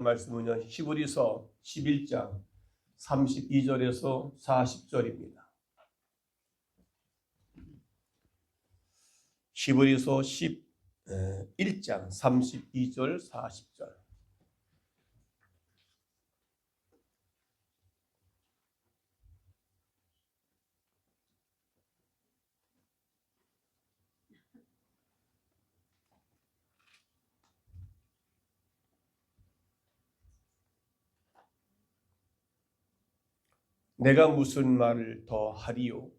말씀은요, 히브리서 11장 32절에서 40절입니다. 히브리서 11장 32절 40절. 내가 무슨 말을 더 하리요?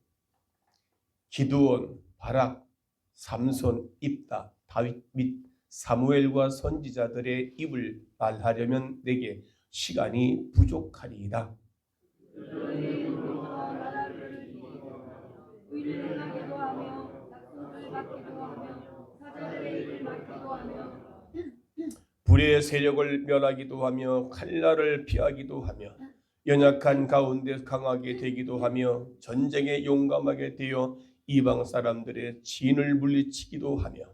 기드온, 바락, 삼손, 입다, 다윗 및 사무엘과 선지자들의 입을 말하려면 내게 시간이 부족하리이다. 불의 세력을 멸하기도 하며 칼날을 피하기도 하며 연약한 가운데 강하게 되기도 하며 전쟁에 용감하게 되어 이방 사람들의 진을 물리치기도 하며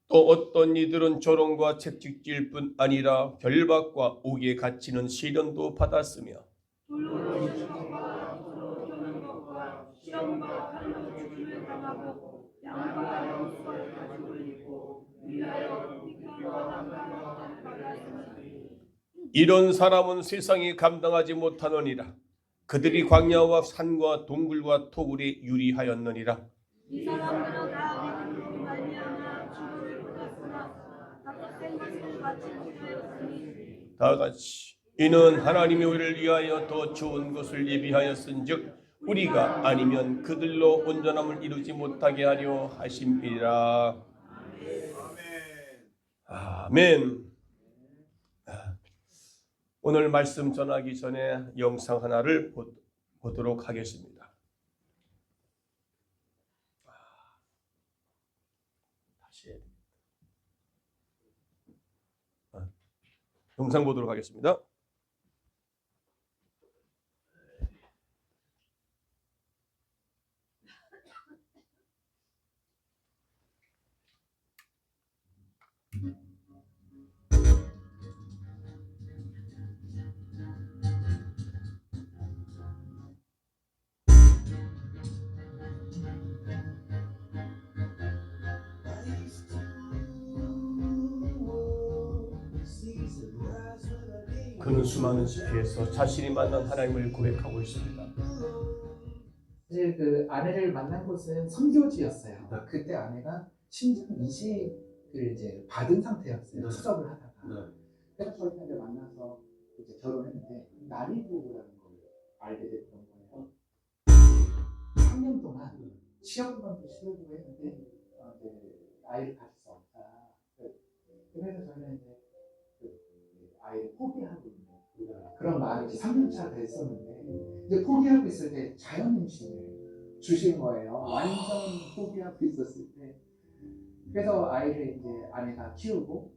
또 어떤 이들은 조롱과 채찍질 뿐 아니라 결박과 옥에 갇히는 시련도 받았으며 이런 사람은 세상이 감당하지 못하느니라. 그들이 광야와 산과 동굴과 토굴에 유리하였느니라. 이 사람들은 다 믿음으로 말미암아 죽음을 받았으나 값진 것을 받지 못하였으니 다 같이 이는 하나님이 우리를 위하여 더 좋은 것을 예비하였은즉 우리가 아니면 그들로 온전함을 이루지 못하게 하려 하심이라. 아멘. 오늘 말씀 전하기 전에 영상 하나를 보도록 하겠습니다. 다시 영상 보도록 하겠습니다. 그는 수많은 집회에서 자신이 만난 하나님을 고백하고 있습니다. 이제 그 아내를 만난 곳은 선교지였어요. 그때 아내가 심장 이식을 이제 받은 상태였어요. 수술을 하다가. 그래서 저희가 만나서 이제 결혼했는데 난이부라는 걸 알게 됐던 거예요. 3년 동안 시험관도 치르고 했는데 이제 아이를 가질 수 없다. 그래서 저희는 이제 아이를 포기하고 있는 그런 마음이 3년차 됐었는데 이제 포기하고 있을 때 자연 임신을 주신 거예요. 완전 포기하고 있었을 때. 그래서 아이를 이제 아내가 키우고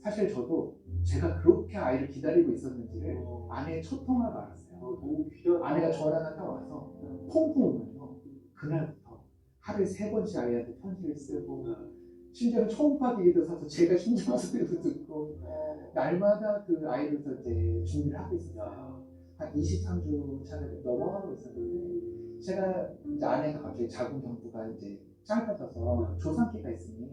사실 저도 제가 그렇게 아이를 기다리고 있었는지를 아내의 첫 통화로 알았어요. 아내가 저랑 갔다 와서 펑펑 울면서 그날부터 하루에 3번씩 아이한테 편지를 쓰고 심지어 초음파 기기도 사서 제가 심장 소리도 듣고 날마다 그 아이를 이제 준비를 하고 있었어요. 한 23주 차례를 넘어가고 있었는데 제가 이제 아내가 갑자기 자궁 경부가 이제 짧아져서 조산기가 있으니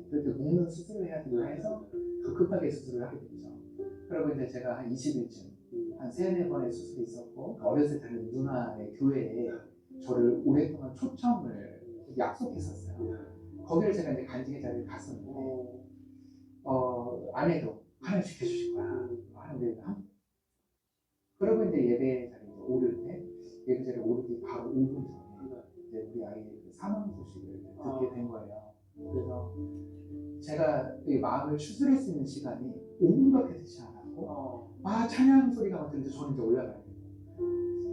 그렇게 묶는 수술을 해야 된다 해서 더 급하게 수술을 하게 됐죠. 그리고 이제 제가 한 20일쯤 한 3-4번의 수술이 있었고 어렸을 때는 누나의 교회에 저를 오랫동안 초청을 약속했었어요. 거기를 제가 이제 간증의 자리에 갔었는데 아내도 하나님 지켜주실 거야 하는데 그러고 이제 예배 자리에 오를 때 예배 자리에 오르기 바로 5분 전에 이제 우리 아이의 사망 소식을 듣게 된 거예요. 그래서 제가 이 마음을 추스릴 수 있는 시간이 5분밖에 되지 않았고 찬양 소리가 막 들리면서 저는 이제 올라가야 돼요.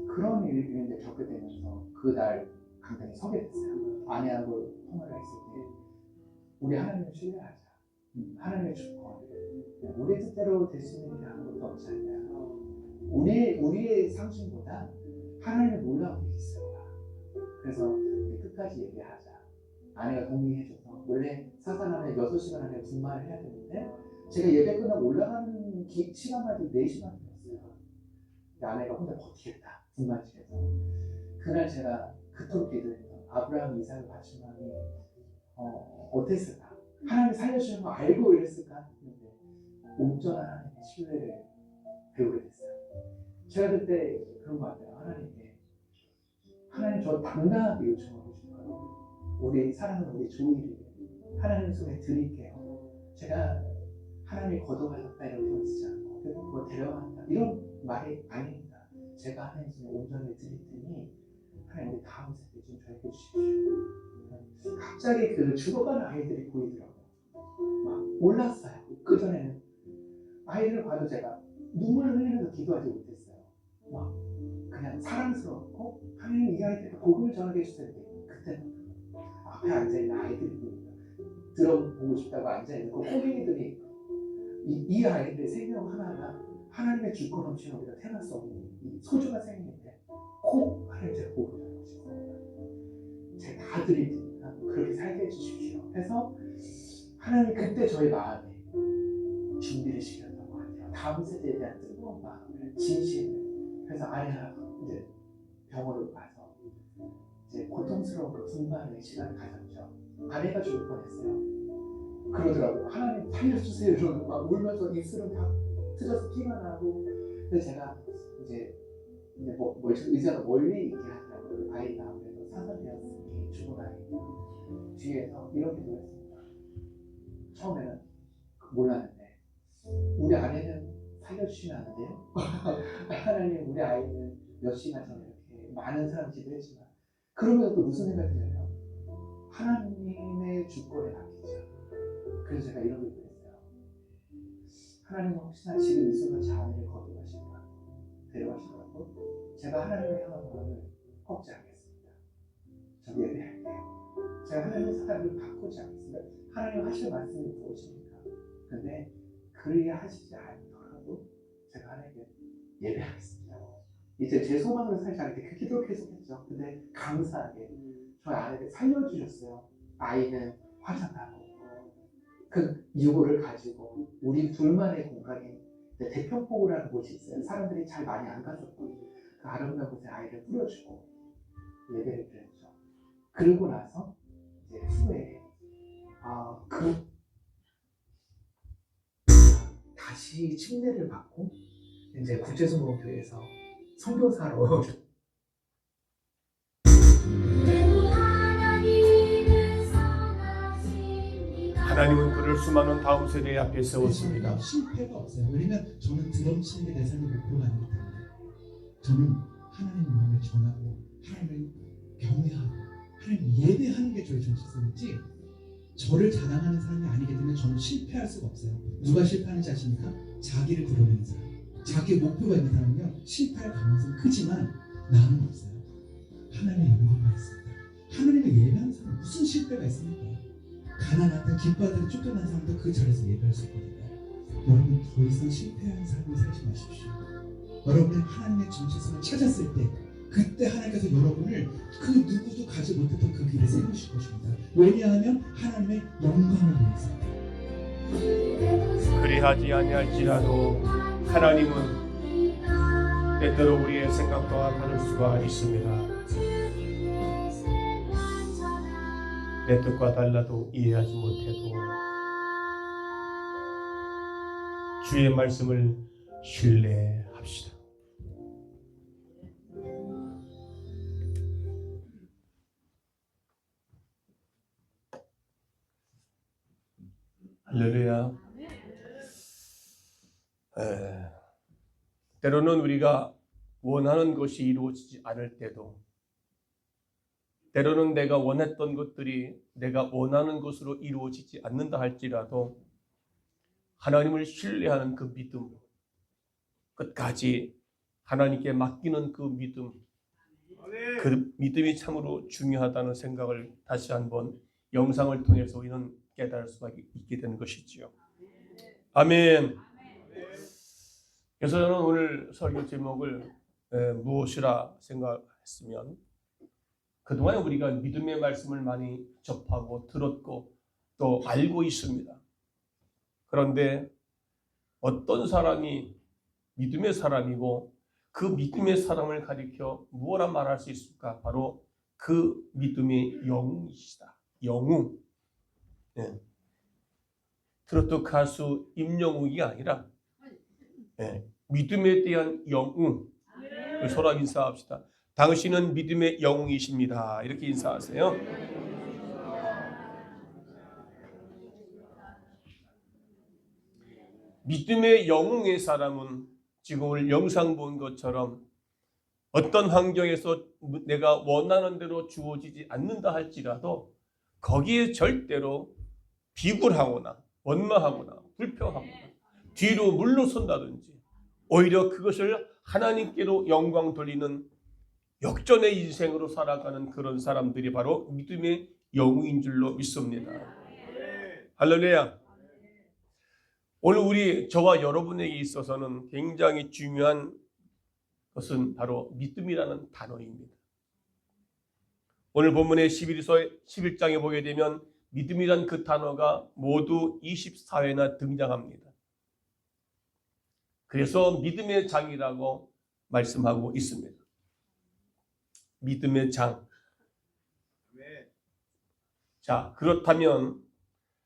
그런 일을 이제 겪게 되면서 그날 강단에 서게 됐어요. 아내하고 통화를 했을 때 우리 하나님을 신뢰하자. 하나님의 축복. 우리 뜻대로 될 수 있는 일이 아무것도 없지 않냐. 우리의 상식보다 하나님의 놀라운 일이 있어요. 그래서 우리 끝까지 얘기하자. 아내가 동의해줘서 원래 사산하면 6시간 안에 분말을 해야 되는데 제가 예배 끝나고 올라가는 시간만 해도 4시간 되었어요. 아내가 혼자 버티겠다. 분만실에서. 그날 제가 그토록 기도했던 아브라함, 이삭을 바친 마음이 어땠을까? 하나님 살려주는 거 알고 이랬을까? 했는데 온전한 하나님의 신뢰를 배우게 됐어요. 제가 그때 그런 거 같아요. 하나님 저 당당하게 요청하고 싶어요. 우리 사랑하는 우리 조이를 하나님 손에 드릴게요. 제가 하나님이 거둬가셨다 이런 표현 쓰지 않고 뭐 데려간다 이런 말이 아닙니다. 제가 하나님 손에 온전히 드릴 테니 하나님 우리 다음 세대 좀 저에게 주십시오. 갑자기 그 죽어가는 아이들이 보이더라고요. 막 몰랐어요. 그전에는 아이들을 봐도 제가 눈물을 흘리면서 기도하지 못했어요. 막 그냥 사랑스럽고 하나님 이 아이들에게 복음을 전하게 해주세요. 그때는 앞에 앉아있는 아이들이 보니까 들어보고 싶다고 앉아있는 그 꼬맹이들이 이 아이들의 생명 하나가 하나님의 주권 없이는 우리가 태어날 수 없는 이 소중한 생명인데 꼭 하나님 제가 복음을 전하고 싶습니다. 제가 다 드릴 테니까 그렇게 살게 해주십시오. 해서 하나님이 그때 저희 마음에 준비를 시켰던 것 같아요. 다음 세대에 대한 뜨거운 마음을, 진심을. 그래서 아내가 이제 병원으로 가서 이제 고통스러운 그 분만의 시간을 가졌죠. 아내가 죽을 뻔했어요. 그러더라고요. 하나님 살려주세요. 이러고 막 울면서 입술은 다 틀어서 피가 나고. 근데 제가 이제 의자가 멀리 있게 하더라고요. 아이가 아무래도 사살되었으니 죽은 아이 뒤에서 이렇게 노랬습니다. 처음에는 몰랐는데 우리 아내는 살려주시면 안 돼요? 하나님 우리 아이는 몇 시간 전에 이렇게 많은 사람 기도했지만 그러면서 또 무슨 생각이 들어요? 하나님의 주권에 맡기자. 그래서 제가 이런 얘기를 했어요. 하나님은 혹시나 지금 이 순간 제 아내를 거둬가시더라도 데려가시더라도 제가 하나님을 향한 마음을 꺾지 않겠습니다. 저 예배할게요. 제가 하나님의 사랑을 바꾸지 않겠습니다. 하나님 하실 말씀이 무엇입니까? 근데 그리야 하시지 않더라도 제가 하나님께 예배하겠습니다. 이제 제 소망으로 살지 않게 그 기도를 계속했죠. 근데 감사하게 저희 아내를 살려주셨어요. 아이는 화장하고 그 유고를 가지고 우리 둘만의 공간인 대평포구라는 곳이 있어요. 사람들이 잘 많이 안 갔었던 그 아름다운 곳에 아이를 뿌려주고 예배를 드렸죠. 그러고 나서 이제 후에 다시 침례를 받고 이제 국제수목교회에서 선교사로 하나님은 그를 수많은 다음 세대 앞에 세웠습니다. 실패가 없어요. 왜냐면 저는 드럼 치는 게 내 삶의 목표가 아니기 때문에 저는 하나님의 마음을 전하고 하나님을 경외하고 하나님 예배하는 게 저의 정체성이지 저를 자랑하는 사람이 아니기 때문에 저는 실패할 수가 없어요. 누가 실패하는지 아십니까? 자기를 드러내는 사람. 자기의 목표가 있는 사람은요 실패할 가능성이 크지만 나는 없어요. 하나님의 영광만 있습니다. 하나님의 예배하는 사람은 무슨 실패가 있습니까? 가난하든 기뻐하든 쫓겨난 사람도 그 자리에서 예배할 수 있거든요. 여러분 더 이상 실패하는 삶을 살지 마십시오. 여러분이 하나님의 정체성을 찾았을 때 그때 하나님께서 여러분을 그 누구도 가지 못했던 그 길에 세우실 것입니다. 왜냐하면 하나님의 영광을 위해서. 그리하지 아니할지라도 하나님은 때때로 우리의 생각과 다를 수가 있습니다. 내 뜻과 달라도 이해하지 못해도 주의 말씀을 신뢰합시다. 할렐루야. 때로는 우리가 원하는 것이 이루어지지 않을 때도, 때로는 내가 원했던 것들이 내가 원하는 것으로 이루어지지 않는다 할지라도 하나님을 신뢰하는 그 믿음, 끝까지 하나님께 맡기는 그 믿음, 그 믿음이 참으로 중요하다는 생각을 다시 한번 영상을 통해서 우리는 깨달을 수가 있게 되는 것이지요. 아멘. 그래서 저는 오늘 설교 제목을 무엇이라 생각했으면, 그동안 우리가 믿음의 말씀을 많이 접하고 들었고 또 알고 있습니다. 그런데 어떤 사람이 믿음의 사람이고 그 믿음의 사람을 가리켜 무엇라 말할 수 있을까? 바로 그 믿음의 영웅이시다. 영웅. 네. 트로트 가수 임영웅이 아니라 믿음에 대한 영웅. 서로 인사합시다. 당신은 믿음의 영웅이십니다. 이렇게 인사하세요. 믿음의 영웅의 사람은 지금 오늘 영상 본 것처럼 어떤 환경에서 내가 원하는 대로 주어지지 않는다 할지라도 거기에 절대로 비굴하거나 원망하거나 불평하거나 뒤로 물러선다든지 오히려 그것을 하나님께로 영광 돌리는 역전의 인생으로 살아가는 그런 사람들이 바로 믿음의 영웅인 줄로 믿습니다. 할렐루야. 오늘 저와 여러분에게 있어서는 굉장히 중요한 것은 바로 믿음이라는 단어입니다. 오늘 본문의 11장에 보게 되면 믿음이란 그 단어가 모두 24회나 등장합니다. 그래서 믿음의 장이라고 말씀하고 있습니다. 믿음의 장. 자, 그렇다면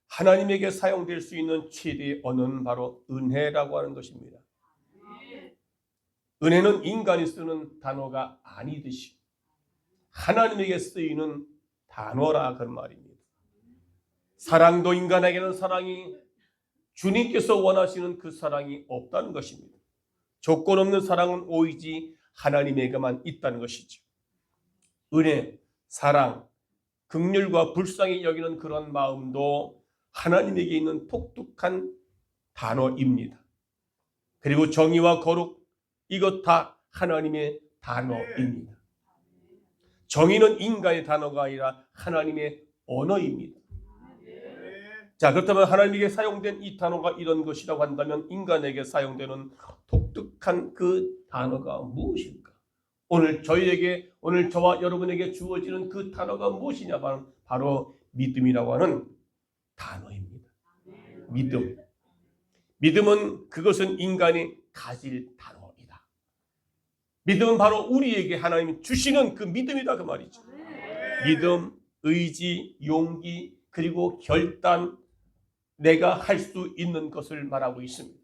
하나님에게 사용될 수 있는 최대의 언어는 바로 은혜라고 하는 것입니다. 은혜는 인간이 쓰는 단어가 아니듯이 하나님에게 쓰이는 단어라 그런 말입니다. 사랑도 인간에게는 사랑이 주님께서 원하시는 그 사랑이 없다는 것입니다. 조건 없는 사랑은 오이지 하나님에게만 있다는 것이죠. 은혜, 사랑, 긍휼과 불쌍히 여기는 그런 마음도 하나님에게 있는 독특한 단어입니다. 그리고 정의와 거룩, 이것 다 하나님의 단어입니다. 정의는 인간의 단어가 아니라 하나님의 언어입니다. 자, 그렇다면 하나님에게 사용된 이 단어가 이런 것이라고 한다면 인간에게 사용되는 독특한 그 단어가 무엇일까? 오늘 저와 여러분에게 주어지는 그 단어가 무엇이냐? 바로 믿음이라고 하는 단어입니다. 믿음. 믿음은 그것은 인간이 가질 단어이다. 믿음은 바로 우리에게 하나님이 주시는 그 믿음이다 그 말이죠. 믿음, 의지, 용기, 그리고 결단, 내가 할 수 있는 것을 말하고 있습니다.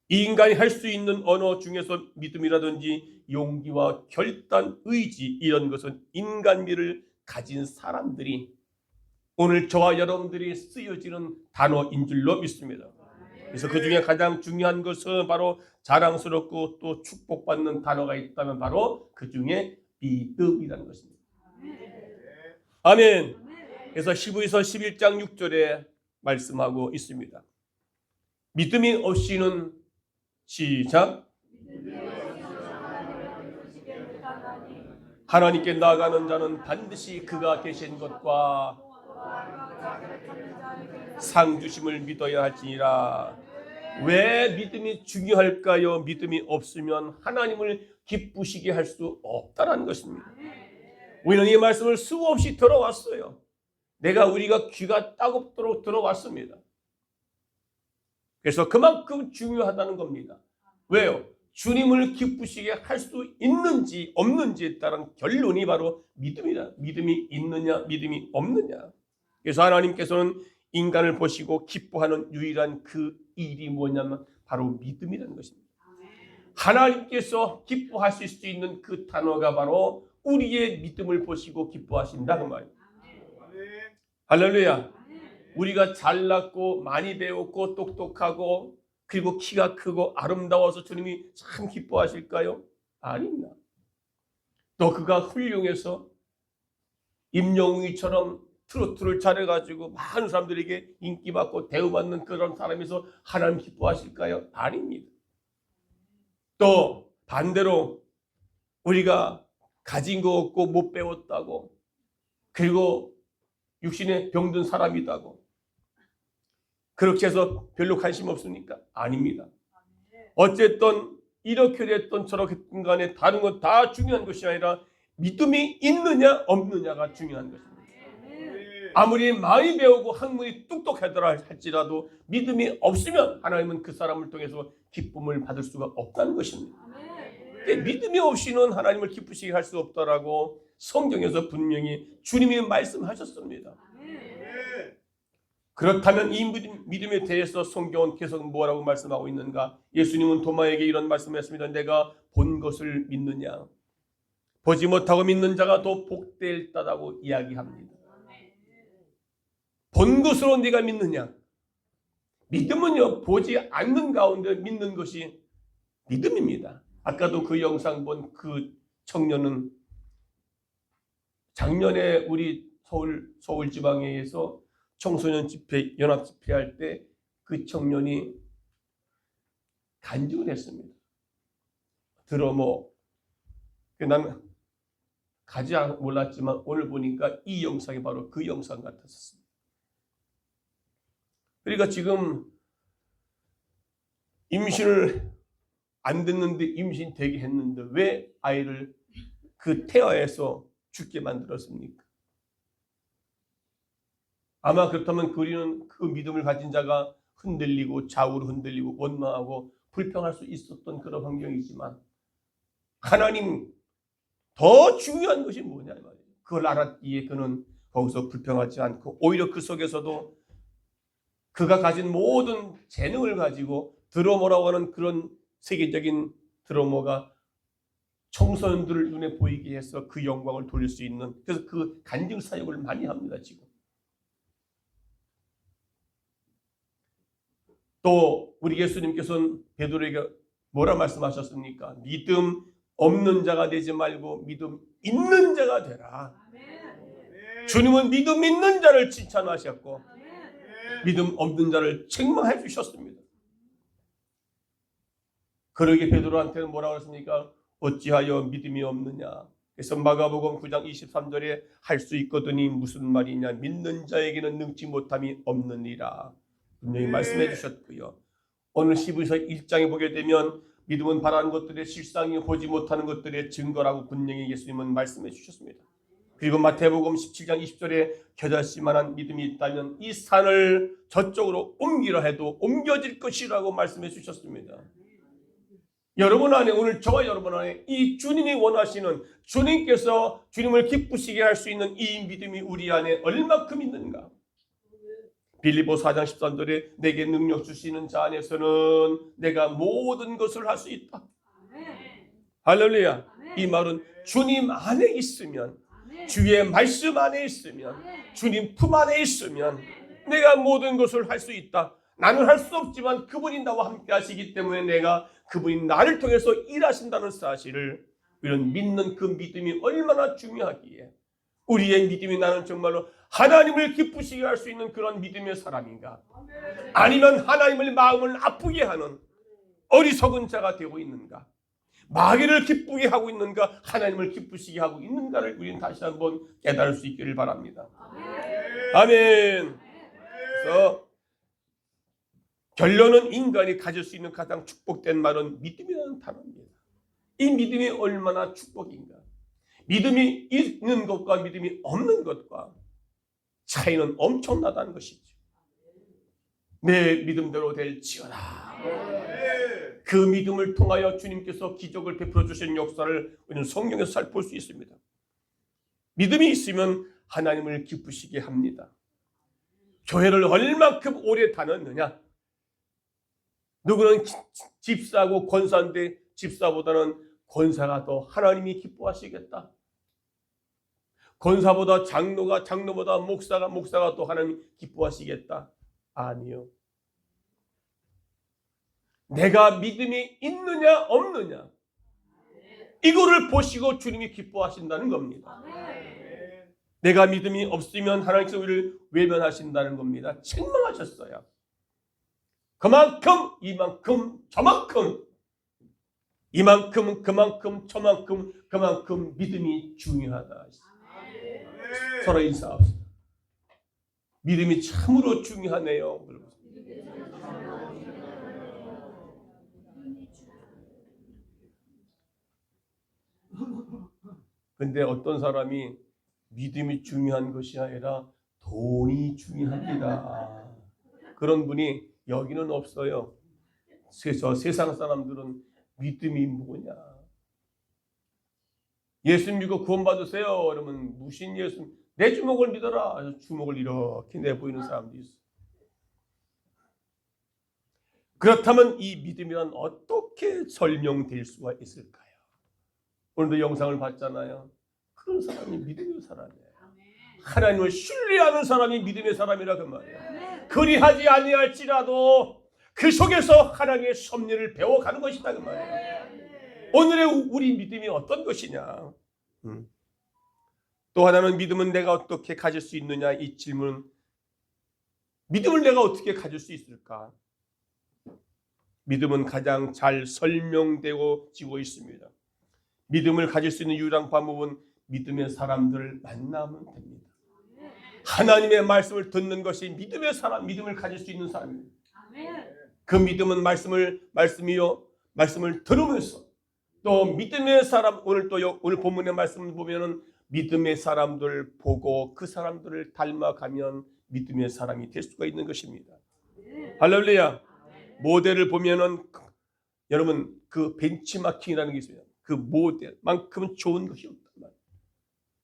이 인간이 할 수 있는 언어 중에서 믿음이라든지 용기와 결단, 의지 이런 것은 인간미를 가진 사람들이 오늘 저와 여러분들이 쓰여지는 단어인 줄로 믿습니다. 그래서 그 중에 가장 중요한 것은 바로 자랑스럽고 또 축복받는 단어가 있다면 바로 그 중에 믿음이라는 것입니다. 아멘. 그래서 히브리서 11장 6절에 말씀하고 있습니다. 믿음이 없이는 시작. 하나님께 나아가는 자는 반드시 그가 계신 것과 상 주심을 믿어야 할지니라. 왜 믿음이 중요할까요? 믿음이 없으면 하나님을 기쁘시게 할 수 없다는 것입니다. 우리는 이 말씀을 수없이 들어왔어요. 우리가 귀가 따갑도록 들어왔습니다. 그래서 그만큼 중요하다는 겁니다. 왜요? 주님을 기쁘시게 할 수 있는지 없는지에 따른 결론이 바로 믿음이다. 믿음이 있느냐, 믿음이 없느냐. 그래서 하나님께서는 인간을 보시고 기뻐하는 유일한 그 일이 뭐냐면 바로 믿음이라는 것입니다. 하나님께서 기뻐하실 수 있는 그 단어가 바로 우리의 믿음을 보시고 기뻐하신다 그 말이에요. 할렐루야. 우리가 잘났고 많이 배웠고 똑똑하고 그리고 키가 크고 아름다워서 주님이 참 기뻐하실까요? 아닙니다. 또 그가 훌륭해서 임영웅이처럼 트로트를 잘해가지고 많은 사람들에게 인기받고 대우받는 그런 사람에서 하나님 기뻐하실까요? 아닙니다. 또 반대로 우리가 가진 거 없고 못 배웠다고 그리고 육신에 병든 사람이다고 그렇게 해서 별로 관심 없습니까? 아닙니다. 어쨌든 이렇게 됐든 저렇게 됐든 간에 다른 건 다 중요한 것이 아니라 믿음이 있느냐 없느냐가 중요한 것입니다. 아무리 많이 배우고 학문이 똑똑하더라 할지라도 믿음이 없으면 하나님은 그 사람을 통해서 기쁨을 받을 수가 없다는 것입니다. 믿음이 없이는 하나님을 기쁘시게 할 수 없다라고 성경에서 분명히 주님이 말씀하셨습니다. 그렇다면 이 믿음에 대해서 성경은 계속 뭐라고 말씀하고 있는가? 예수님은 도마에게 이런 말씀을 했습니다. 내가 본 것을 믿느냐? 보지 못하고 믿는 자가 더 복되다고 이야기합니다. 본 것으로 네가 믿느냐? 믿음은요, 보지 않는 가운데 믿는 것이 믿음입니다. 아까도 그 영상 본 그 청년은 작년에 우리 서울 지방에서 청소년 집회, 연합 집회할 때 그 청년이 간증을 했습니다. 난 가지 몰랐지만 오늘 보니까 이 영상이 바로 그 영상 같았습니다. 그러니까 지금 임신을 안 됐는데 임신 되게 했는데 왜 아이를 그 태아에서 죽게 만들었습니까? 아마 그렇다면 우리는 그 믿음을 가진 자가 흔들리고 좌우로 흔들리고 원망하고 불평할 수 있었던 그런 환경이지만 하나님 더 중요한 것이 뭐냐 말이에요. 그걸 알았기에 그는 거기서 불평하지 않고 오히려 그 속에서도 그가 가진 모든 재능을 가지고 드러머라고 하는 그런 세계적인 드러머가 청소년들을 눈에 보이게 해서 그 영광을 돌릴 수 있는, 그래서 그 간증 사역을 많이 합니다. 지금 또 우리 예수님께서는 베드로에게 뭐라 말씀하셨습니까? 믿음 없는 자가 되지 말고 믿음 있는 자가 되라. 주님은 믿음 있는 자를 칭찬하셨고 믿음 없는 자를 책망해 주셨습니다. 그러게 베드로한테는 뭐라고 했습니까? 어찌하여 믿음이 없느냐. 그래서 마가복음 9장 23절에 할 수 있거든이 무슨 말이냐. 믿는 자에게는 능치 못함이 없느니라. 분명히 말씀해 주셨고요. 오늘 히브리서 1장에 보게 되면 믿음은 바라는 것들의 실상이 보지 못하는 것들의 증거라고 분명히 예수님은 말씀해 주셨습니다. 그리고 마태복음 17장 20절에 겨자씨만한 믿음이 있다면 이 산을 저쪽으로 옮기라 해도 옮겨질 것이라고 말씀해 주셨습니다. 여러분 안에, 오늘 저와 여러분 안에 이 주님이 원하시는, 주님께서 주님을 기쁘시게 할 수 있는 이 믿음이 우리 안에 얼마큼 있는가? 빌립보 4장 13절에 내게 능력 주시는 자 안에서는 내가 모든 것을 할 수 있다. 할렐루야. 이 말은 주님 안에 있으면, 주의 말씀 안에 있으면, 주님 품 안에 있으면 내가 모든 것을 할 수 있다. 나는 할 수 없지만 그분이 나와 함께 하시기 때문에 내가 그분이 나를 통해서 일하신다는 사실을, 이런 믿는 그 믿음이 얼마나 중요하기에 우리의 믿음이 나는 정말로 하나님을 기쁘시게 할 수 있는 그런 믿음의 사람인가? 아니면 하나님의 마음을 아프게 하는 어리석은 자가 되고 있는가? 마귀를 기쁘게 하고 있는가? 하나님을 기쁘시게 하고 있는가를 우리는 다시 한번 깨달을 수 있기를 바랍니다. 아멘. 그래서 결론은 인간이 가질 수 있는 가장 축복된 말은 믿음이라는 단어입니다. 이 믿음이 얼마나 축복인가? 믿음이 있는 것과 믿음이 없는 것과 차이는 엄청나다는 것이죠. 내 믿음대로 될지어다. 그 믿음을 통하여 주님께서 기적을 베풀어 주신 역사를 우리는 성경에서 잘 볼 수 있습니다. 믿음이 있으면 하나님을 기쁘시게 합니다. 교회를 얼만큼 오래 다녔느냐? 누구는 집사고 권사인데 집사보다는 권사가 더 하나님이 기뻐하시겠다. 권사보다 장로가, 장로보다 목사가 또 하나님 기뻐하시겠다. 아니요. 내가 믿음이 있느냐 없느냐, 이거를 보시고 주님이 기뻐하신다는 겁니다. 내가 믿음이 없으면 하나님께서 우리를 외면하신다는 겁니다. 책망하셨어요. 그만큼, 이만큼, 저만큼, 이만큼, 그만큼, 저만큼, 그만큼 믿음이 중요하다. 서로 인사합시다. 믿음이 참으로 중요하네요. 근데 어떤 사람이 믿음이 중요한 것이 아니라 돈이 중요합니다. 그런 분이 여기는 없어요. 저 세상 사람들은 믿음이 뭐냐? 예수 믿고 구원받으세요. 그러면 무슨 예수? 내 주먹을 믿어라. 주먹을 이렇게 내보이는 사람도 있어. 그렇다면 이 믿음이란 어떻게 설명될 수가 있을까요? 오늘도 영상을 봤잖아요. 그런 사람이 믿음의 사람이에요. 하나님을 신뢰하는 사람이 믿음의 사람이라 그 말이에요. 그리하지 아니할지라도 그 속에서 하나님의 섭리를 배워가는 것이다 그 말이에요. 오늘의 우리 믿음이 어떤 것이냐? 또 하나는 믿음은 내가 어떻게 가질 수 있느냐? 이 질문. 믿음을 내가 어떻게 가질 수 있을까? 믿음은 가장 잘 설명되고 지고 있습니다. 믿음을 가질 수 있는 유일한 방법은 믿음의 사람들을 만나면 됩니다. 하나님의 말씀을 듣는 것이 믿음의 사람, 믿음을 가질 수 있는 사람입니다. 그 믿음은 말씀을 들으면서 또 믿음의 사람, 오늘 본문의 말씀을 보면은 믿음의 사람들 보고 그 사람들을 닮아가면 믿음의 사람이 될 수가 있는 것입니다. 할렐루야. 모델을 보면은 여러분 그 벤치마킹이라는 게 있어요. 그 모델만큼은 좋은 것이 없단 말이에요.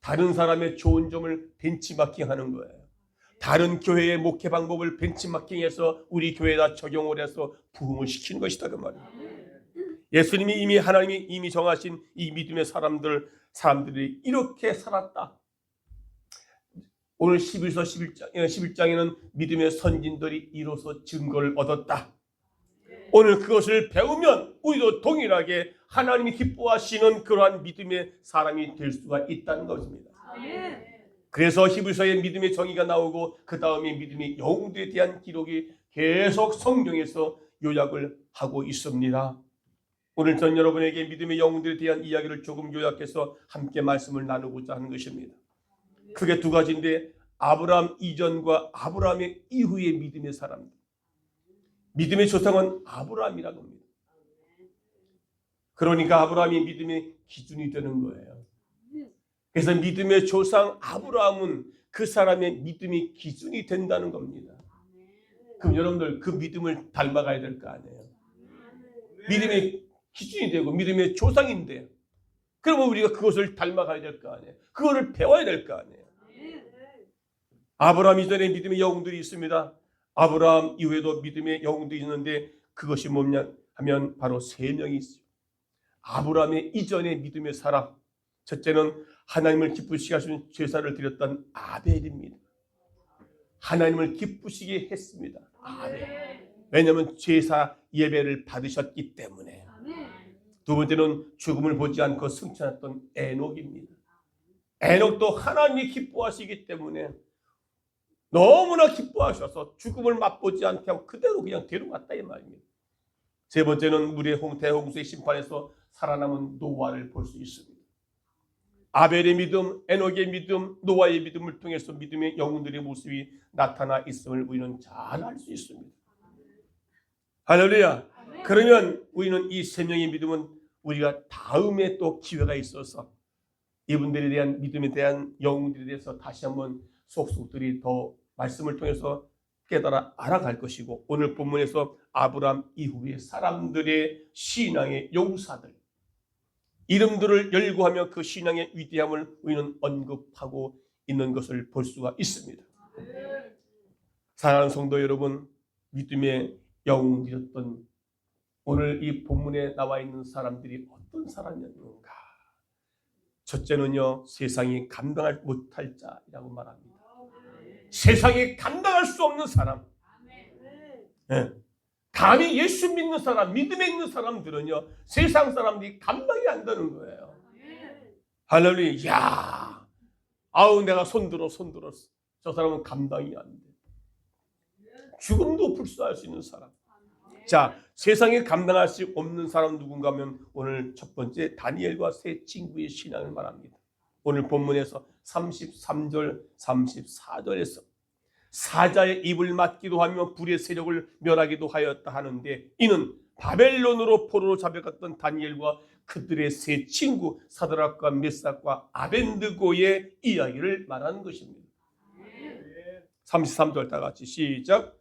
다른 사람의 좋은 점을 벤치마킹하는 거예요. 다른 교회의 목회 방법을 벤치마킹해서 우리 교회에다 적용을 해서 부흥을 시키는 것이다 그 말이에요. 예수님이 하나님이 이미 정하신 이 믿음의 사람들이 이렇게 살았다. 오늘 11장에는 믿음의 선진들이 이로써 증거를 얻었다. 오늘 그것을 배우면 우리도 동일하게 하나님이 기뻐하시는 그러한 믿음의 사람이 될 수가 있다는 것입니다. 그래서 히브리서의 믿음의 정의가 나오고 그 다음에 믿음의 영웅들에 대한 기록이 계속 성경에서 요약을 하고 있습니다. 오늘 전 여러분에게 믿음의 영웅들에 대한 이야기를 조금 요약해서 함께 말씀을 나누고자 하는 것입니다. 크게 두 가지인데 아브라함 이전과 아브라함 이후의 믿음의 사람들. 믿음의 조상은 아브라함이라는 겁니다. 그러니까 아브라함이 믿음의 기준이 되는 거예요. 그래서 믿음의 조상 아브라함은 그 사람의 믿음의 기준이 된다는 겁니다. 그럼 여러분들 그 믿음을 닮아가야 될 거 아니에요. 믿음의 기준이 되고 믿음의 조상인데 그러면 우리가 그것을 닮아가야 될 거 아니에요. 그거를 배워야 될 거 아니에요. 아브라함 이전에 믿음의 영웅들이 있습니다. 아브라함 이후에도 믿음의 영웅들이 있는데 그것이 뭐냐 하면 바로 세 명이 있어요. 아브라함의 이전의 믿음의 사람, 첫째는 하나님을 기쁘시게 하시는 제사를 드렸던 아벨입니다. 하나님을 기쁘시게 했습니다. 아벨. 왜냐하면 제사 예배를 받으셨기 때문에. 두 번째는 죽음을 보지 않고 승천했던 에녹입니다. 에녹도 하나님이 기뻐하시기 때문에 너무나 기뻐하셔서 죽음을 맛보지 않게 하고 그대로 그냥 데려갔다 이 말입니다. 세 번째는 물의 대홍수의 심판에서 살아남은 노아를 볼 수 있습니다. 아벨의 믿음, 에녹의 믿음, 노아의 믿음을 통해서 믿음의 영웅들의 모습이 나타나 있음을 우리는 잘 알 수 있습니다. 할렐루야. 그러면 우리는 이 세 명의 믿음은 우리가 다음에 또 기회가 있어서 이분들에 대한 믿음에 대한 영웅들에 대해서 다시 한번 속속들이 더 말씀을 통해서 깨달아 알아갈 것이고 오늘 본문에서 아브라함 이후의 사람들의 신앙의 용사들 이름들을 열거하며 그 신앙의 위대함을 우리는 언급하고 있는 것을 볼 수가 있습니다. 사랑하는 성도 여러분, 믿음의 영웅이었던 오늘 이 본문에 나와 있는 사람들이 어떤 사람이었는가? 첫째는요, 세상이 감당할 못할 자라고 말합니다. 세상이 감당할 수 없는 사람. 네. 감히 예수 믿는 사람, 믿음에 있는 사람들은요, 세상 사람들이 감당이 안 되는 거예요. 할렐루야. 야, 아우 내가 손들어. 저 사람은 감당이 안 돼. 죽음도 불사할 수 있는 사람. 자, 세상에 감당할 수 없는 사람 누군가 하면 오늘 첫 번째 다니엘과 세 친구의 신앙을 말합니다. 오늘 본문에서 33절, 34절에서 사자의 입을 맞기도 하며 불의 세력을 멸하기도 하였다 하는데 이는 바벨론으로 포로로 잡혀갔던 다니엘과 그들의 세 친구 사드락과 메삭과 아벤느고의 이야기를 말하는 것입니다. 33절 다 같이 시작.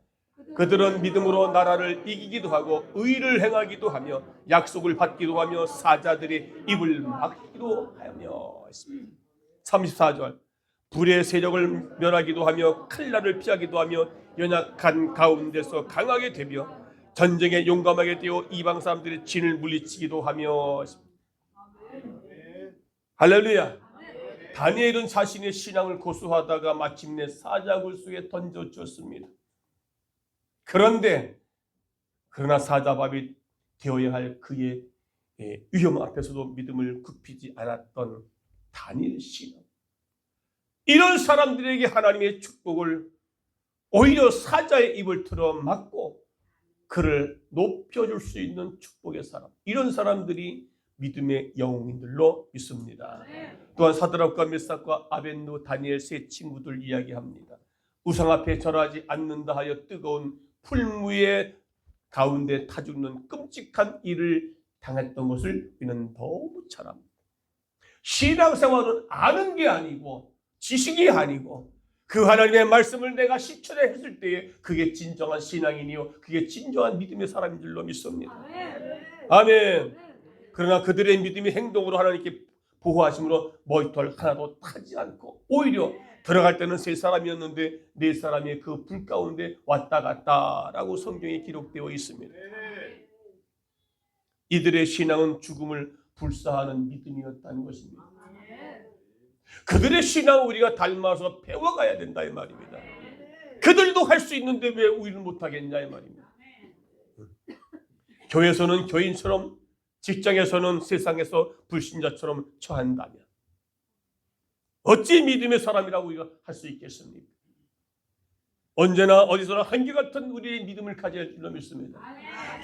그들은 믿음으로 나라를 이기기도 하고 의를 행하기도 하며 약속을 받기도 하며 사자들의 입을 막기도 하며 했습니다. 34절. 불의 세력을 멸하기도 하며 칼날을 피하기도 하며 연약한 가운데서 강하게 되며 전쟁에 용감하게 되어 이방 사람들의 진을 물리치기도 하며. 할렐루야. 다니엘은 자신의 신앙을 고수하다가 마침내 사자굴 속에 던져졌습니다. 그러나 사자밥이 되어야 할 그의 위험 앞에서도 믿음을 굽히지 않았던 다니엘 신앙. 이런 사람들에게 하나님의 축복을 오히려 사자의 입을 틀어 막고 그를 높여줄 수 있는 축복의 사람, 이런 사람들이 믿음의 영웅인들로 믿습니다. 또한 사드락과 메삭과 아벤느고 다니엘 세 친구들 이야기합니다. 우상 앞에 절하지 않는다 하여 뜨거운 풀무의 가운데 타 죽는 끔찍한 일을 당했던 것을 우리는 너무 잘 압니다. 신앙생활은 아는 게 아니고 지식이 아니고 그 하나님의 말씀을 내가 실천해 했을 때에 그게 진정한 신앙인이요 그게 진정한 믿음의 사람인 줄로 믿습니다. 아멘. 그러나 그들의 믿음이 행동으로 하나님께 보호하심으로 머리털 하나도 타지 않고 오히려 들어갈 때는 세 사람이었는데 네 사람이 그 불 가운데 왔다 갔다라고 성경에 기록되어 있습니다. 이들의 신앙은 죽음을 불사하는 믿음이었다는 것입니다. 그들의 신앙을 우리가 닮아서 배워가야 된다 이 말입니다. 그들도 할 수 있는데 왜 우리는 못하겠냐 이 말입니다. 교회에서는 교인처럼, 직장에서는 세상에서 불신자처럼 처한다면 어찌 믿음의 사람이라고 우리가 할 수 있겠습니까? 언제나 어디서나 한결같은 우리의 믿음을 가져야 할 줄로 믿습니다.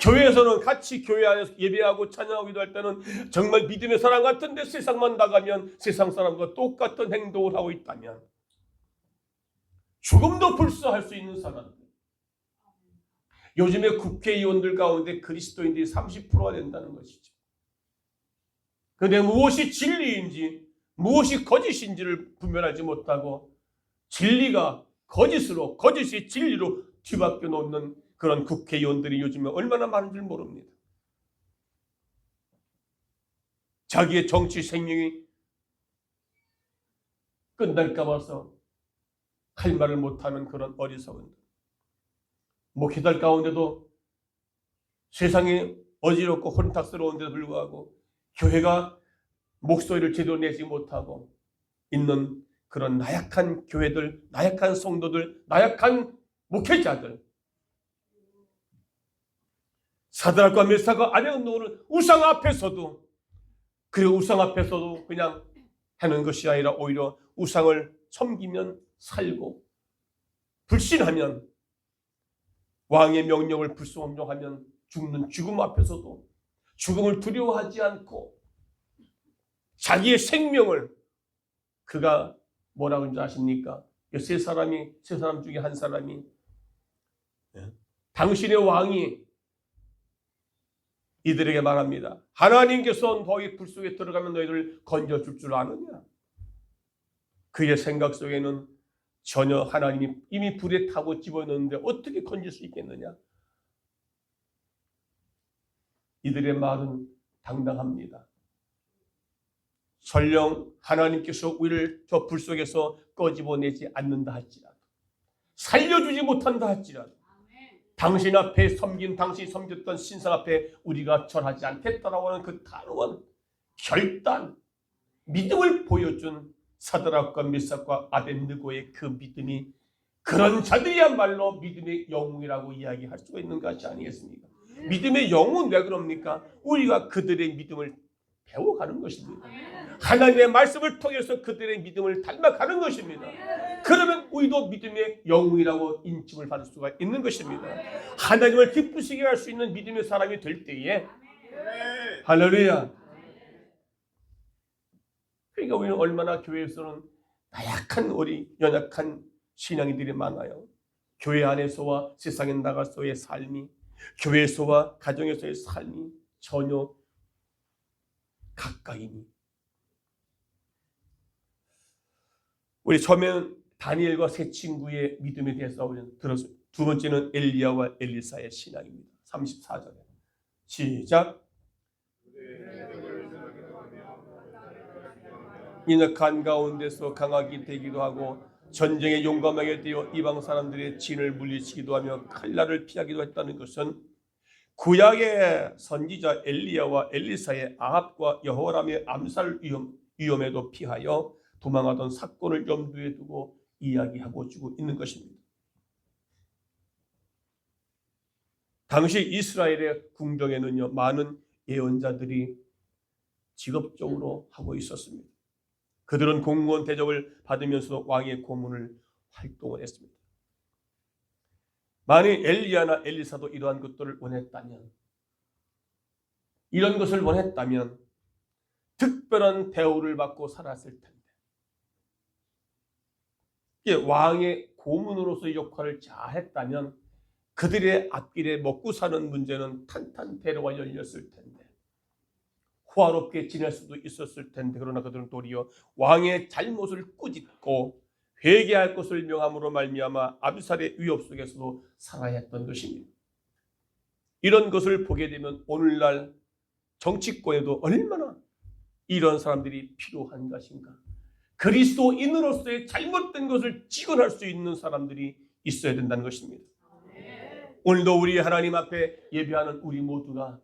교회에서는 같이 교회 안에서 예배하고 찬양하고 기도할 때는 정말 믿음의 사람 같은데 세상만 나가면 세상 사람과 똑같은 행동을 하고 있다면 죽음도 불사할 수 있는 사람들. 요즘에 국회의원들 가운데 그리스도인들이 30%가 된다는 것이죠. 그런데 무엇이 진리인지 무엇이 거짓인지를 분별하지 못하고 진리가 거짓으로, 거짓이 진리로 뒤바뀌어 놓는 그런 국회의원들이 요즘에 얼마나 많은 줄 모릅니다. 자기의 정치 생명이 끝날까 봐서 할 말을 못하는 그런 어리석은들. 목회자 가운데도 세상이 어지럽고 혼탁스러운데도 불구하고 교회가 목소리를 제대로 내지 못하고 있는 그런 나약한 교회들, 나약한 성도들, 나약한 목회자들. 사드락과 메삭과 아벤느고는 우상 앞에서도 그리고 우상 앞에서도 그냥 하는 것이 아니라 오히려 우상을 섬기면 살고 불신하면 왕의 명령을 불순종하면 죽는 죽음 앞에서도 죽음을 두려워하지 않고 자기의 생명을 그가 뭐라고 하는지 아십니까? 세 사람 중에 한 사람이 당신의 왕이 이들에게 말합니다. 하나님께서 너희 불 속에 들어가면 너희를 건져줄 줄 아느냐? 그의 생각 속에는 전혀 하나님이 이미 불에 타고 집어넣는데 어떻게 건질 수 있겠느냐? 이들의 말은 당당합니다. 설령 하나님께서 우리를 저 불 속에서 꺼집어내지 않는다 할지라도 살려주지 못한다 할지라도 당신 앞에 당신이 섬겼던 신상 앞에 우리가 절하지 않겠다라고 하는 그 단호한 결단, 믿음을 보여준 사드락과 메삭과 아벤느고의 그 믿음이 그런 자들이야말로 믿음의 영웅이라고 이야기할 수가 있는 것이 아니겠습니까? 믿음의 영웅은 왜 그럽니까? 우리가 그들의 믿음을 배워가는 것입니다. 하나님의 말씀을 통해서 그들의 믿음을 닮아가는 것입니다. 그러면 우리도 믿음의 영웅이라고 인칭을 받을 수가 있는 것입니다. 하나님을 기쁘시게 할 수 있는 믿음의 사람이 될 때에 할렐루야. 그러니까 우리는 얼마나 교회에서는 나약한 연약한 신앙인들이 많아요. 교회 안에서와 세상에 나가서의 삶이, 교회에서와 가정에서의 삶이 전혀 가까이니. 우리 처음에는 다니엘과 세 친구의 믿음에 대해서 우리는 들었어요. 두 번째는 엘리야와 엘리사의 신앙입니다. 34절에 시작. 이는 간 가운데서 강하게 되기도 하고 전쟁에 용감하게 되어 이방 사람들의 진을 물리치기도 하며 칼날을 피하기도 했다는 것은 구약의 선지자 엘리야와 엘리사의 아합과 여호람의 암살 위험에도 피하여 도망하던 사건을 염두에 두고 이야기하고 주고 있는 것입니다. 당시 이스라엘의 궁정에는요, 많은 예언자들이 직업적으로 하고 있었습니다. 그들은 공무원 대접을 받으면서 왕의 고문을 활동을 했습니다. 만약 엘리야나 엘리사도 이러한 것들을 원했다면, 이런 것을 원했다면 특별한 대우를 받고 살았을 텐데, 왕의 고문으로서의 역할을 잘했다면 그들의 앞길에 먹고 사는 문제는 탄탄대로가 열렸을 텐데, 호화롭게 지낼 수도 있었을 텐데, 그러나 그들은 도리어 왕의 잘못을 꾸짖고 회개할 것을 명함으로 말미암아 압살의 위협 속에서도 살아야 했던 것입니다. 이런 것을 보게 되면 오늘날 정치권에도 얼마나 이런 사람들이 필요한 것인가. 그리스도인으로서의 잘못된 것을 직언할 수 있는 사람들이 있어야 된다는 것입니다. 오늘도 우리 하나님 앞에 예배하는 우리 모두가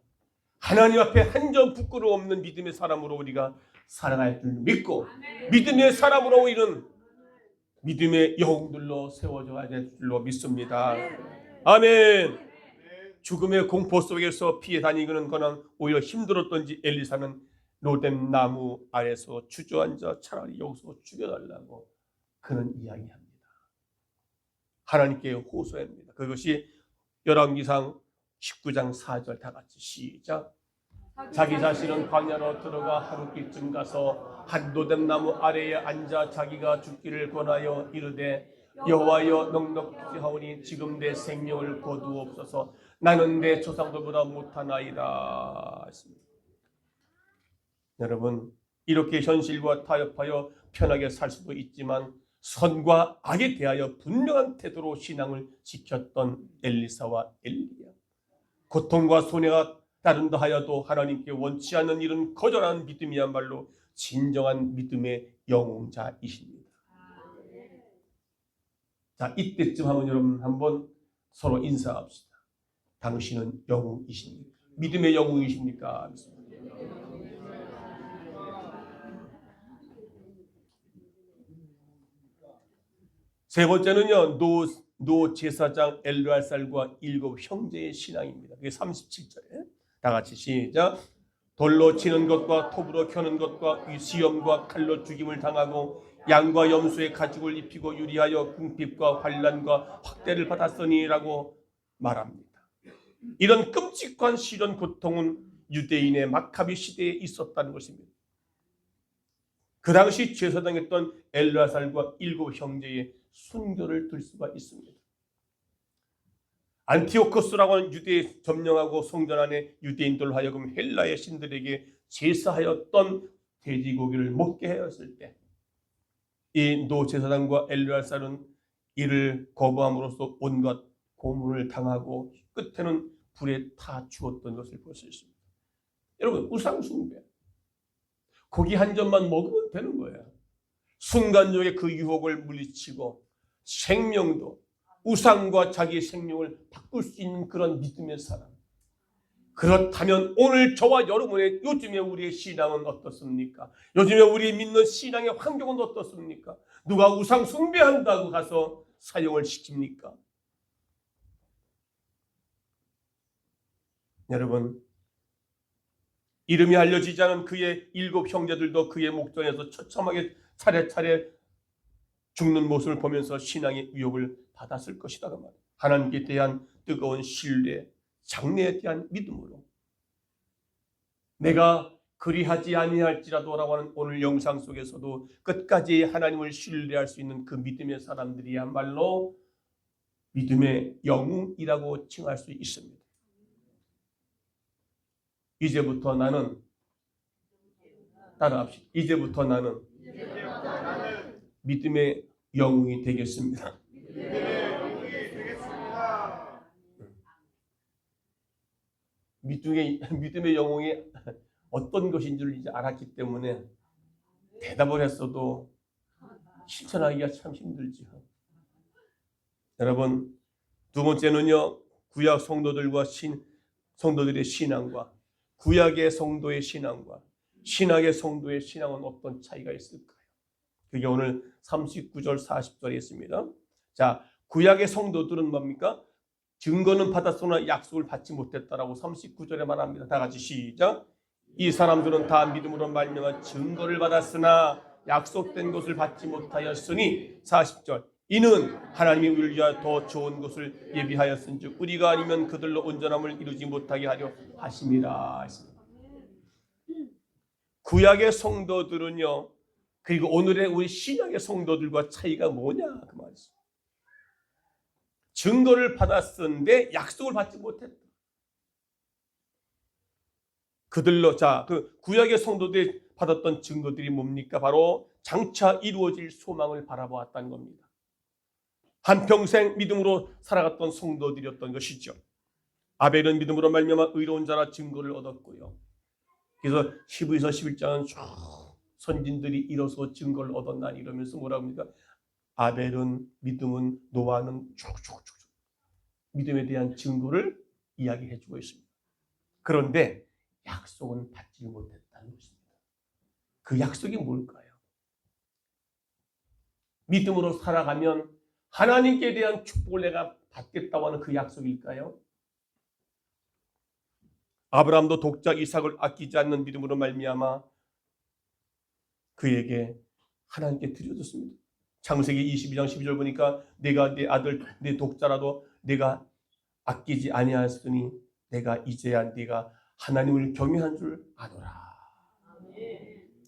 하나님 앞에 한 점 부끄러움 없는 믿음의 사람으로 우리가 살아갈 줄 믿고, 믿음의 사람으로 우리는 믿음의 영웅들로 세워져야 될 줄로 믿습니다. 아멘. 죽음의 공포 속에서 피해 다니는 거는 오히려 힘들었던지 엘리사는 로뎀 나무 아래서 주저앉아 차라리 여기서 죽여달라고 그는 이야기합니다. 하나님께 호소합니다. 그것이 열왕기상 19장 4절 다 같이 시작. 자기 자신은 광야로 들어가 하루끼쯤 가서 한 로뎀 나무 아래에 앉아 자기가 죽기를 권하여 이르되 여호와여 넉넉히 하오니 지금 내 생명을 거두옵소서. 나는 내 조상들보다 못하나이다. 여러분, 이렇게 현실과 타협하여 편하게 살 수도 있지만 선과 악에 대하여 분명한 태도로 신앙을 지켰던 엘리사와 엘리야, 고통과 손해가 따른다 하여도 하나님께 원치 않는 일은 거절하는 믿음이야말로 진정한 믿음의 영웅자이십니다. 자, 이때쯤 하면 여러분 한번 서로 인사합시다. 당신은 영웅이십니까? 믿음의 영웅이십니까? 세 번째는요, 노 제사장 엘르알살과 7 형제의 신앙입니다. 그게 37절에 다 같이 시작. 돌로 치는 것과 톱으로 켜는 것과 시험과 칼로 죽임을 당하고 양과 염소의 가죽을 입히고 유리하여 궁핍과 환난과 학대를 받았으니라고 말합니다. 이런 끔찍한 시련 고통은 유대인의 마카비 시대에 있었다는 것입니다. 그 당시 제사장이었던 엘르알살과 7 형제의 순교를 들 수가 있습니다. 안티오코스라고 하는 유대에 점령하고 성전 안에 유대인들로 하여금 헬라의 신들에게 제사하였던 돼지고기를 먹게 하였을 때 이 노 제사장과 엘르알살은 이를 거부함으로써 온갖 고문을 당하고 끝에는 불에 타 죽었던 것을 볼 수 있습니다. 여러분, 우상숭배, 고기 한 점만 먹으면 되는 거예요. 순간적에 그 유혹을 물리치고 생명도 우상과 자기의 생명을 바꿀 수 있는 그런 믿음의 사람. 그렇다면 오늘 저와 여러분의 요즘에 우리의 신앙은 어떻습니까? 요즘에 우리 믿는 신앙의 환경은 어떻습니까? 누가 우상 숭배한다고 가서 사형을 시킵니까? 여러분, 이름이 알려지지 않은 그의 7 형제들도 그의 목전에서 처참하게 차례차례 죽는 모습을 보면서 신앙의 위협을 받았을 것이다. 그 말이에요. 하나님께 대한 뜨거운 신뢰, 장래에 대한 믿음으로 내가 그리하지 아니할지라도라고 하는 오늘 영상 속에서도 끝까지 하나님을 신뢰할 수 있는 그 믿음의 사람들이야말로 믿음의 영웅이라고 칭할 수 있습니다. 이제부터 나는 따라합시다. 이제부터 나는 믿음의 영웅이 되겠습니다. 믿음의 영웅이 어떤 것인지를 이제 알았기 때문에 대답을 했어도 실천하기가 참 힘들죠. 여러분, 두 번째는요, 구약 성도들과 성도들의 신앙과 구약의 성도의 신앙과 신약의 성도의 신앙은 어떤 차이가 있을까요? 그게 오늘 39절 40절에 있습니다. 자, 구약의 성도들은 뭡니까? 증거는 받았으나 약속을 받지 못했다라고 39절에 말합니다. 다 같이 시작. 이 사람들은 다 믿음으로 말미암아 증거를 받았으나 약속된 것을 받지 못하였으니 40절. 이는 하나님이 우리를 위하여 더 좋은 것을 예비하였은즉 우리가 아니면 그들로 온전함을 이루지 못하게 하려 하심이라. 구약의 성도들은요, 그리고 오늘의 우리 신약의 성도들과 차이가 뭐냐 그 말이죠. 증거를 받았는데 약속을 받지 못했다. 그들로 그 구약의 성도들이 받았던 증거들이 뭡니까? 바로 장차 이루어질 소망을 바라보았다는 겁니다. 한평생 믿음으로 살아갔던 성도들이었던 것이죠. 아벨은 믿음으로 말미암아 의로운 자라 증거를 얻었고요. 그래서 히브리서 11장은 쭉 선진들이 이뤄서 증거를 얻었나니 이러면서 뭐라고 합니까? 아벨은 믿음은 노아는 쭉쭉쭉 믿음에 대한 증거를 이야기해 주고 있습니다. 그런데 약속은 받지 못했다는 것입니다. 그 약속이 뭘까요? 믿음으로 살아가면 하나님께 대한 축복을 내가 받겠다고 하는 그 약속일까요? 아브라함도 독자 이삭을 아끼지 않는 믿음으로 말미암아 그에게 하나님께 드려줬습니다. 창세기 22장 12절 보니까 내가 내 아들 내 독자라도 내가 아끼지 아니하였으니 내가 이제야 네가 하나님을 경외한 줄 아노라.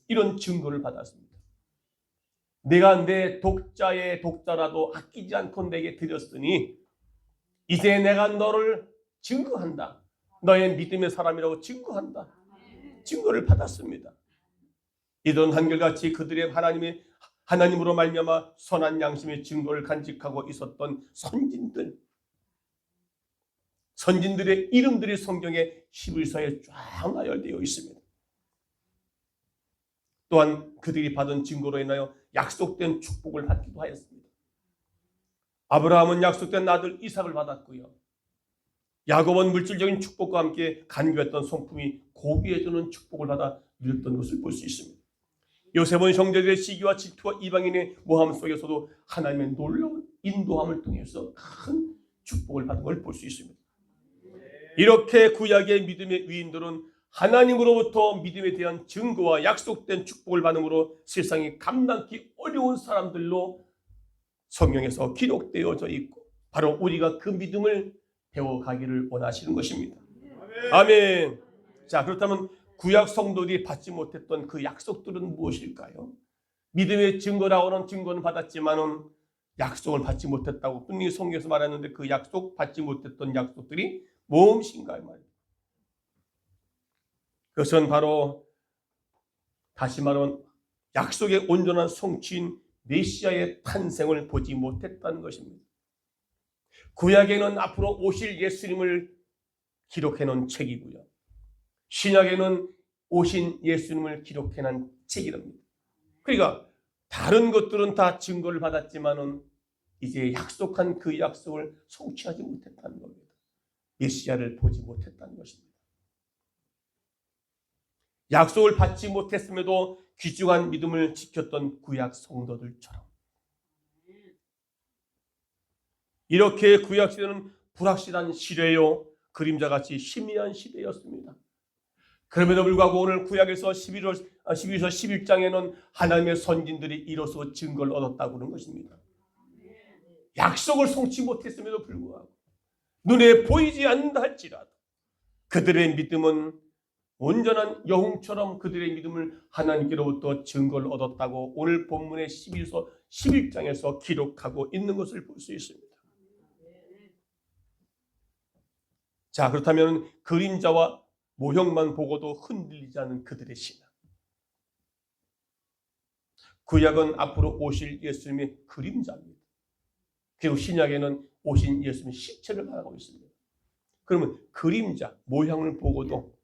이런 증거를 받았습니다. 내가 내 독자의 독자라도 아끼지 않고 내게 드렸으니 이제 내가 너를 증거한다. 너의 믿음의 사람이라고 증거한다. 증거를 받았습니다. 이들은 한결같이 그들의 하나님으로 말미암아 선한 양심의 증거를 간직하고 있었던 선진들의 이름들이 성경에 히브리서에 쫙 나열되어 있습니다. 또한 그들이 받은 증거로 인하여 약속된 축복을 받기도 하였습니다. 아브라함은 약속된 아들 이삭을 받았고요. 야곱은 물질적인 축복과 함께 간교했던 성품이 고귀해지는 축복을 받아 누렸던 것을 볼 수 있습니다. 요셉은 형제들의 시기와 질투와 이방인의 모함 속에서도 하나님의 놀라운 인도함을 통해서 큰 축복을 받은 걸 볼 수 있습니다. 이렇게 구약의 믿음의 위인들은 하나님으로부터 믿음에 대한 증거와 약속된 축복을 받음으로 세상이 감당하기 어려운 사람들로 성경에서 기록되어져 있고 바로 우리가 그 믿음을 배워가기를 원하시는 것입니다. 아멘. 자, 그렇다면 구약 성도들이 받지 못했던 그 약속들은 무엇일까요? 믿음의 증거라고 하는 증거는 받았지만은 약속을 받지 못했다고 분명히 성경에서 말했는데 그 약속 받지 못했던 약속들이 무엇인가요? 말이에요. 그것은 바로 다시 말하면 약속의 온전한 성취인 메시아의 탄생을 보지 못했다는 것입니다. 구약에는 앞으로 오실 예수님을 기록해 놓은 책이고요. 신약에는 오신 예수님을 기록해 놓은 책이랍니다. 그러니까 다른 것들은 다 증거를 받았지만은 이제 약속한 그 약속을 성취하지 못했다는 겁니다. 메시아를 보지 못했다는 것입니다. 약속을 받지 못했음에도 귀중한 믿음을 지켰던 구약 성도들처럼 이렇게 구약 시대는 불확실한 시대요, 그림자같이 희미한 시대였습니다. 그럼에도 불구하고 오늘 구약에서 12서 11장에는 하나님의 선진들이 이로써 증거를 얻었다고 하는 것입니다. 약속을 성취 못했음에도 불구하고 눈에 보이지 않는다 할지라도 그들의 믿음은 온전한 영웅처럼 그들의 믿음을 하나님께로부터 증거를 얻었다고 오늘 본문의 11서 11장에서 기록하고 있는 것을 볼 수 있습니다. 자, 그렇다면 그림자와 모형만 보고도 흔들리지 않은 그들의 신앙. 구약은 앞으로 오실 예수님의 그림자입니다. 그리고 신약에는 오신 예수님의 실체를 말하고 있습니다. 그러면 그림자, 모양을 보고도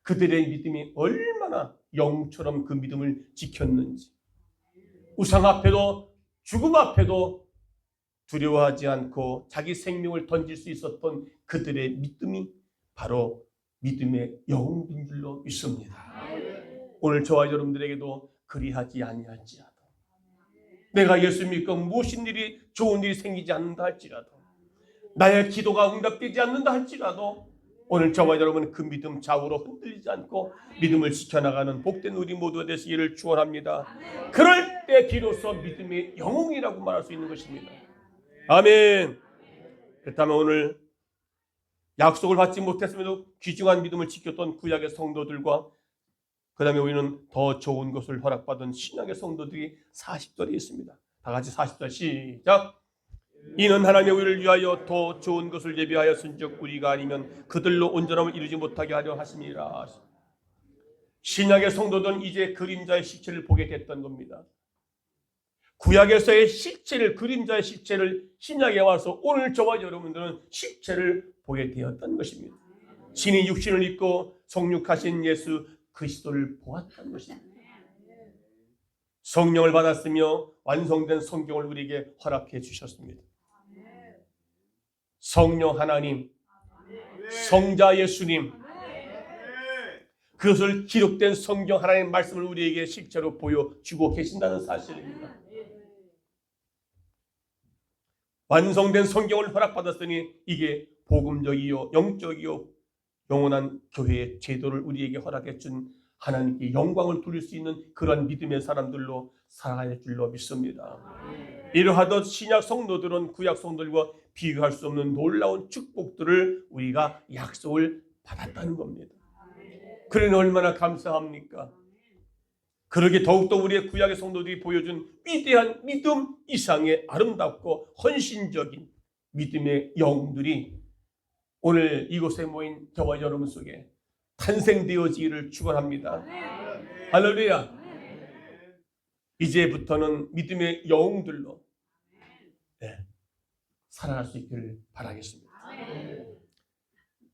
그들의 믿음이 얼마나 영처럼 그 믿음을 지켰는지, 우상 앞에도 죽음 앞에도 두려워하지 않고 자기 생명을 던질 수 있었던 그들의 믿음이 바로 믿음의 영웅인 줄로 믿습니다. 오늘 저와 여러분들에게도 그리하지 아니할지라도, 내가 예수 믿고 무슨 일이 좋은 일이 생기지 않는다 할지라도, 나의 기도가 응답되지 않는다 할지라도 오늘 저와 여러분은 그 믿음 좌우로 흔들리지 않고 믿음을 지켜나가는 복된 우리 모두가 되시기를 축원합니다. 그럴 때 비로소 믿음의 영웅이라고 말할 수 있는 것입니다. 아멘. 그렇다면 오늘 약속을 받지 못했음에도 귀중한 믿음을 지켰던 구약의 성도들과 그 다음에 우리는 더 좋은 것을 허락받은 신약의 성도들이 40절에 있습니다. 다 같이 40절 시작. 이는 하나님의 우리를 위하여 더 좋은 것을 예비하였은즉 우리가 아니면 그들로 온전함을 이루지 못하게 하려 하심이라. 신약의 성도들은 이제 그림자의 실체를 보게 됐던 겁니다. 구약에서의 실체를, 그림자의 실체를 신약에 와서 오늘 저와 여러분들은 실체를 보게 되었던 것입니다. 신이 육신을 입고 성육하신 예수 그리스도를 보았던 것입니다. 성령을 받았으며 완성된 성경을 우리에게 허락해 주셨습니다. 성령 하나님, 성자 예수님, 그것을 기록된 성경 하나님의 말씀을 우리에게 실제로 보여주고 계신다는 사실입니다. 완성된 성경을 허락받았으니 이게 복음적이요 영적이요 영원한 교회의 제도를 우리에게 허락해 준 하나님께 영광을 돌릴 수 있는 그런 믿음의 사람들로 살아갈 줄로 믿습니다. 이러하듯 신약 성도들은 구약 성도들과 비교할 수 없는 놀라운 축복들을 우리가 약속을 받았다는 겁니다. 그러니 얼마나 감사합니까? 그러게 더욱더 우리의 구약의 성도들이 보여준 위대한 믿음 이상의 아름답고 헌신적인 믿음의 영웅들이 오늘 이곳에 모인 저와 여러분 속에 탄생되어지기를 축원합니다. 할렐루야. 이제부터는 믿음의 영웅들로 살아갈 수 있기를 바라겠습니다.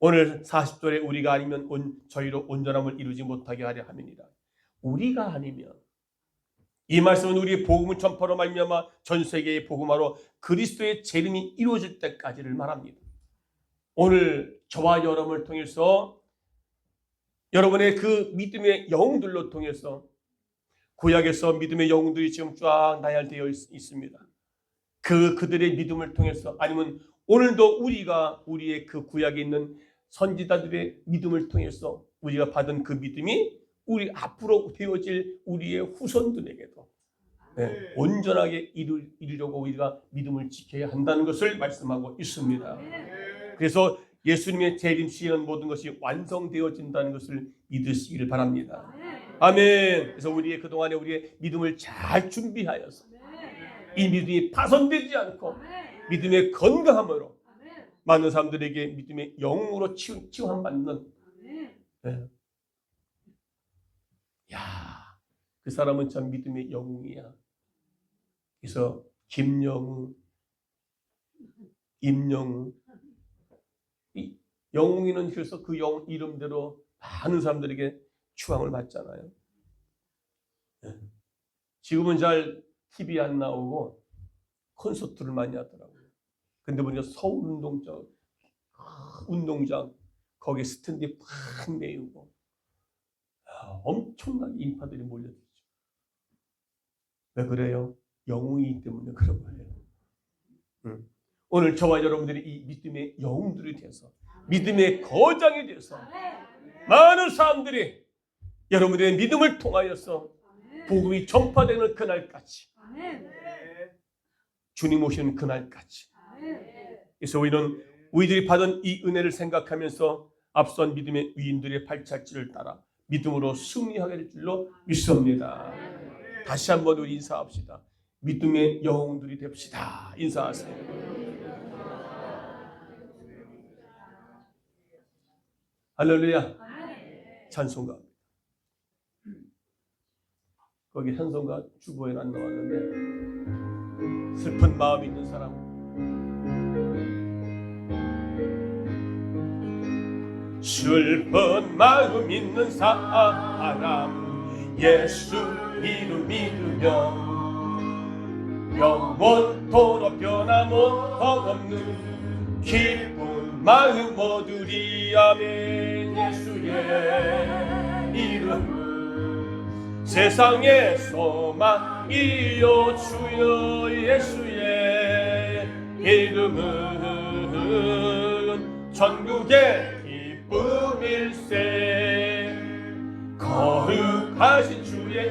오늘 40절에 우리가 아니면 저희로 온전함을 이루지 못하게 하려 함이니라. 우리가 아니면, 이 말씀은 우리의 복음을 전파로 말미암아 전 세계의 복음화로 그리스도의 재림이 이루어질 때까지를 말합니다. 오늘 저와 여러분을 통해서 여러분의 그 믿음의 영웅들로 통해서 구약에서 믿음의 영웅들이 지금 쫙 나열되어 있습니다. 그들의 믿음을 통해서, 아니면 오늘도 우리가 우리의 그 구약에 있는 선지자들의 믿음을 통해서 우리가 받은 그 믿음이 우리 앞으로 되어질 우리의 후손들에게도 온전하게 이루려고 우리가 믿음을 지켜야 한다는 것을 말씀하고 있습니다. 그래서 예수님의 재림 시에는 모든 것이 완성되어진다는 것을 믿으시기를 바랍니다. 아멘. 그래서 우리의 그동안에 우리의 믿음을 잘 준비하여서 이 믿음이 파손되지 않고 믿음의 건강함으로 많은 사람들에게 믿음의 영웅으로 치유함받는, 야, 그 사람은 참 믿음의 영웅이야. 그래서 김영웅, 임영웅, 이 영웅이는 그래서 그 영웅 이름대로 많은 사람들에게 추앙을 받잖아요. 지금은 잘 TV에 안 나오고 콘서트를 많이 하더라고요. 근데 보니까 서울 운동장 거기 스탠드에 팍 메우고 엄청나게 인파들이 몰려들죠. 왜 그래요? 영웅이기 때문에 그런 거예요. 오늘 저와 여러분들이 이 믿음의 영웅들이 돼서, 믿음의 거장이 돼서 많은 사람들이 여러분들의 믿음을 통하여서 복음이 전파되는 그날까지, 주님 오시는 그날까지. 그래서 우리들이 받은 이 은혜를 생각하면서 앞선 믿음의 위인들의 발자취를 따라 믿음으로 승리하게 될 줄로 믿습니다. 다시 한번 우리 인사합시다. 믿음의 영웅들이 됩시다. 인사하세요. 할렐루야. 찬송가. 거기 현성과 주보에는 안 나왔는데 슬픈 마음 있는 사람, 슬픈 마음 있는 사람 예수 이름 믿으면 영원토록 변함없는 기쁜 마음 얻으리. 아멘. 예수의 이름 세상의 소망이요 주여. 예수의 이름은 전국의 기쁨일세. 거룩하신 주의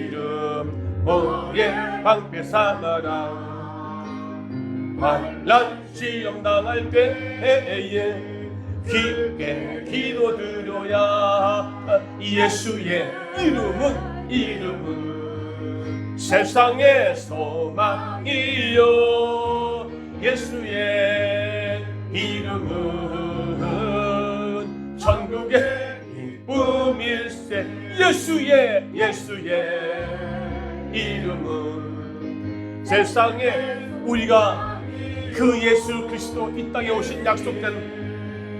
이름 우리의 방패 삼아라. 환난 시험 당할 때에 깊게 기도드려야. 예수의 이름은 세상의 소망이요. 예수의 이름은 전국의 기쁨일세. 예수의 이름은 세상에 우리가 그 예수 그리스도 이 땅에 오신 약속된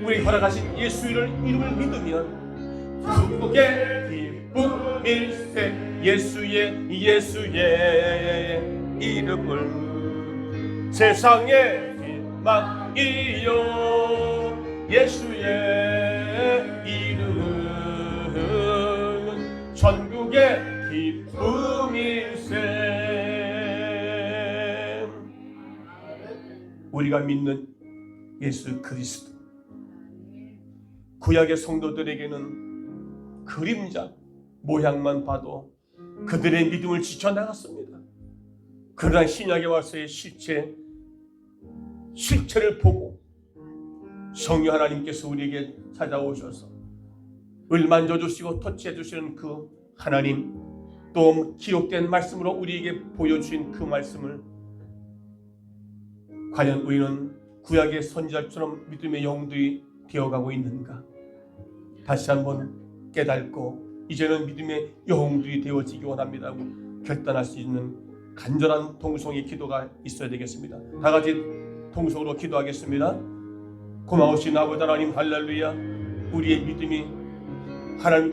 우리 허락하신 예수 이름을 믿으면 천국의 기쁨일세. 예수의 이름을 세상의 희망이요. 예수의 이름은 전국의 기쁨일세. 우리가 믿는 예수 그리스도, 구약의 성도들에게는 그림자 모양만 봐도 그들의 믿음을 지쳐나갔습니다. 그러나 신약에 와서의 실체를 보고 성령 하나님께서 우리에게 찾아오셔서 을 만져주시고 터치해주시는 그 하나님, 또 기록된 말씀으로 우리에게 보여주신 그 말씀을 과연 우리는 구약의 선지자처럼 믿음의 영웅들이 되어가고 있는가? 다시 한번 깨닫고 이제는 믿음의 영웅들이 되어지기 원합니다 하고 결단할 수 있는 간절한 통성의 기도가 있어야 되겠습니다. 다 같이 통성으로 기도하겠습니다. 고마우신 아버지 하나님, 할렐루야. 우리의 믿음이 하나님